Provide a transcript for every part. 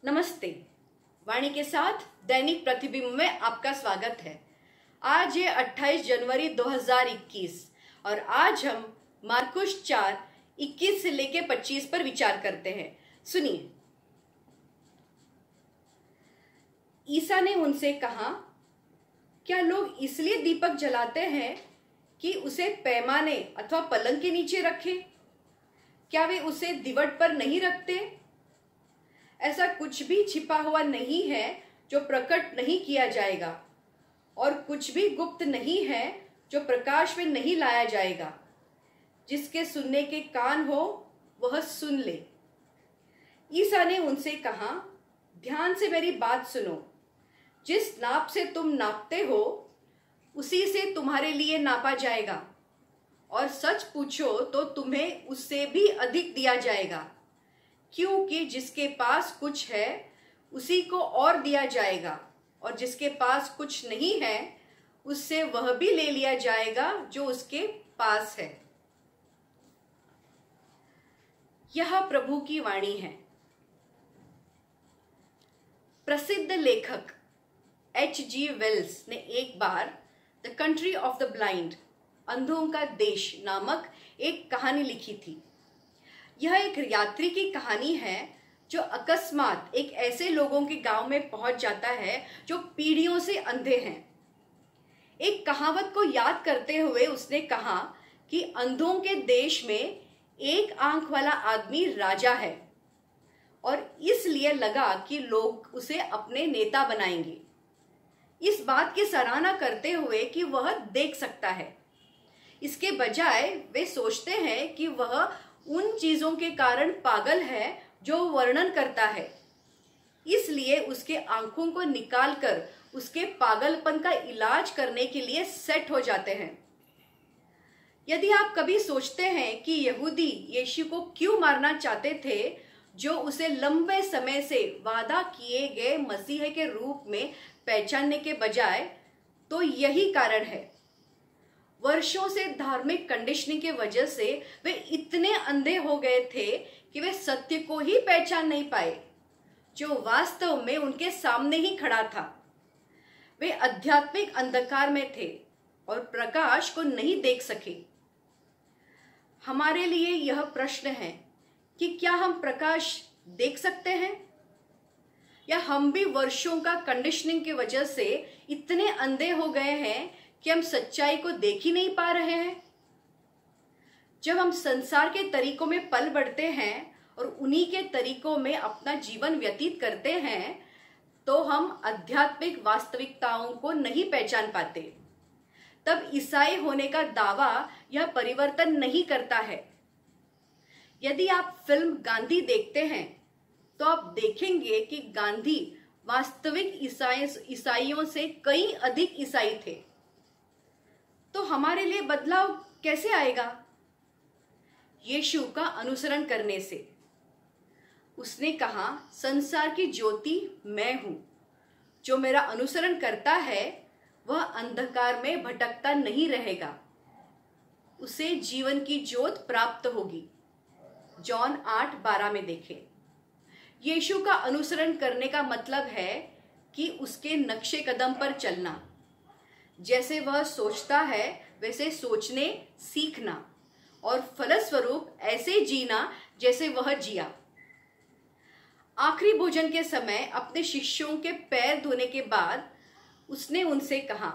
नमस्ते। वाणी के साथ दैनिक प्रतिबिंब में आपका स्वागत है। आज है 28 जनवरी 2021 और आज हम मार्कुस 4:21 से लेकर 25 पर विचार करते हैं। सुनिए। ईसा ने उनसे कहा, क्या लोग इसलिए दीपक जलाते हैं कि उसे पैमाने अथवा पलंग के नीचे रखें? क्या वे उसे दीवट पर नहीं रखते? ऐसा कुछ भी छिपा हुआ नहीं है जो प्रकट नहीं किया जाएगा, और कुछ भी गुप्त नहीं है जो प्रकाश में नहीं लाया जाएगा। जिसके सुनने के कान हो वह सुन ले। ईसा ने उनसे कहा, ध्यान से मेरी बात सुनो। जिस नाप से तुम नापते हो उसी से तुम्हारे लिए नापा जाएगा, और सच पूछो तो तुम्हें उससे भी अधिक दिया जाएगा। क्योंकि जिसके पास कुछ है उसी को और दिया जाएगा, और जिसके पास कुछ नहीं है उससे वह भी ले लिया जाएगा जो उसके पास है। यह प्रभु की वाणी है। प्रसिद्ध लेखक H.G. वेल्स ने एक बार the country of the blind, अंधों का देश नामक एक कहानी लिखी थी। यह एक यात्री की कहानी है जो अकस्मात एक ऐसे लोगों के गांव में पहुंच जाता है जो पीढ़ियों से अंधे हैं। एक कहावत को याद करते हुए उसने कहा कि अंधों के देश में एक आंख वाला आदमी राजा है, और इसलिए लगा कि लोग उसे अपने नेता बनाएंगे, इस बात की सराहना करते हुए कि वह देख सकता है। इसके बजाय वे सोचते हैं कि वह उन चीजों के कारण पागल है जो वर्णन करता है, इसलिए उसके आंखों को निकालकर उसके पागलपन का इलाज करने के लिए सेट हो जाते हैं। यदि आप कभी सोचते हैं कि यहूदी यीशु को क्यों मारना चाहते थे, जो उसे लंबे समय से वादा किए गए मसीह के रूप में पहचानने के बजाय, तो यही कारण है। वर्षों से धार्मिक कंडीशनिंग के वजह से वे इतने अंधे हो गए थे कि वे सत्य को ही पहचान नहीं पाए जो वास्तव में उनके सामने ही खड़ा था। वे आध्यात्मिक अंधकार में थे और प्रकाश को नहीं देख सके। हमारे लिए यह प्रश्न है कि क्या हम प्रकाश देख सकते हैं, या हम भी वर्षों का कंडीशनिंग की वजह से इतने अंधे हो गए हैं कि हम सच्चाई को देख ही नहीं पा रहे हैं। जब हम संसार के तरीकों में पल बढ़ते हैं और उन्हीं के तरीकों में अपना जीवन व्यतीत करते हैं, तो हम आध्यात्मिक वास्तविकताओं को नहीं पहचान पाते। तब ईसाई होने का दावा यह परिवर्तन नहीं करता है। यदि आप फिल्म गांधी देखते हैं तो आप देखेंगे कि गांधी वास्तविक ईसाइयों से कई अधिक ईसाई थे। तो हमारे लिए बदलाव कैसे आएगा? यीशु का अनुसरण करने से। उसने कहा, संसार की ज्योति मैं हूं। जो मेरा अनुसरण करता है वह अंधकार में भटकता नहीं रहेगा, उसे जीवन की ज्योत प्राप्त होगी। जॉन 8:12 में देखें। यीशु का अनुसरण करने का मतलब है कि उसके नक्शे कदम पर चलना। जैसे वह सोचता है वैसे सोचने सीखना, और फलस्वरूप ऐसे जीना जैसे वह जिया। आखिरी भोजन के समय अपने शिष्यों के पैर धोने के बाद उसने उनसे कहा,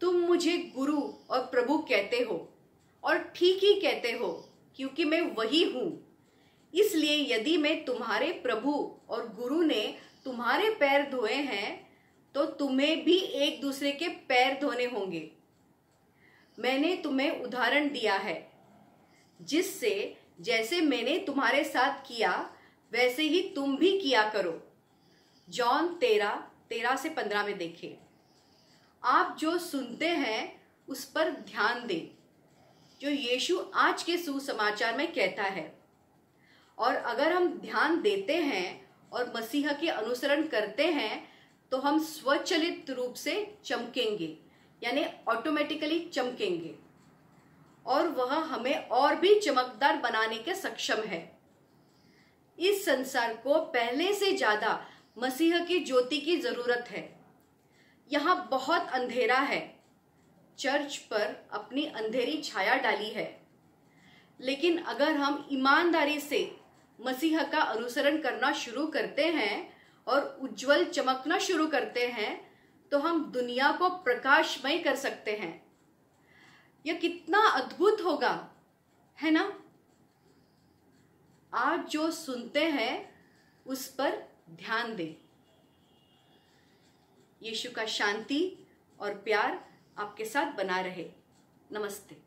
तुम मुझे गुरु और प्रभु कहते हो, और ठीक ही कहते हो, क्योंकि मैं वही हूं। इसलिए यदि मैं तुम्हारे प्रभु और गुरु ने तुम्हारे पैर धोए हैं तो तुम्हें भी एक दूसरे के पैर धोने होंगे। मैंने तुम्हें उदाहरण दिया है, जिससे जैसे मैंने तुम्हारे साथ किया वैसे ही तुम भी किया करो। जॉन 13:13-15 में देखें। आप जो सुनते हैं उस पर ध्यान दें, जो यीशु आज के सुसमाचार में कहता है। और अगर हम ध्यान देते हैं और मसीह के अनुसरण करते हैं तो हम स्वचालित रूप से चमकेंगे, यानी ऑटोमेटिकली चमकेंगे, और वह हमें और भी चमकदार बनाने के सक्षम है। इस संसार को पहले से ज्यादा मसीह की ज्योति की जरूरत है। यहाँ बहुत अंधेरा है, चर्च पर अपनी अंधेरी छाया डाली है, लेकिन अगर हम ईमानदारी से मसीह का अनुसरण करना शुरू करते हैं और उज्जवल चमकना शुरू करते हैं तो हम दुनिया को प्रकाशमय कर सकते हैं। यह कितना अद्भुत होगा, है ना? आज जो सुनते हैं उस पर ध्यान दें। यीशु का शांति और प्यार आपके साथ बना रहे। नमस्ते।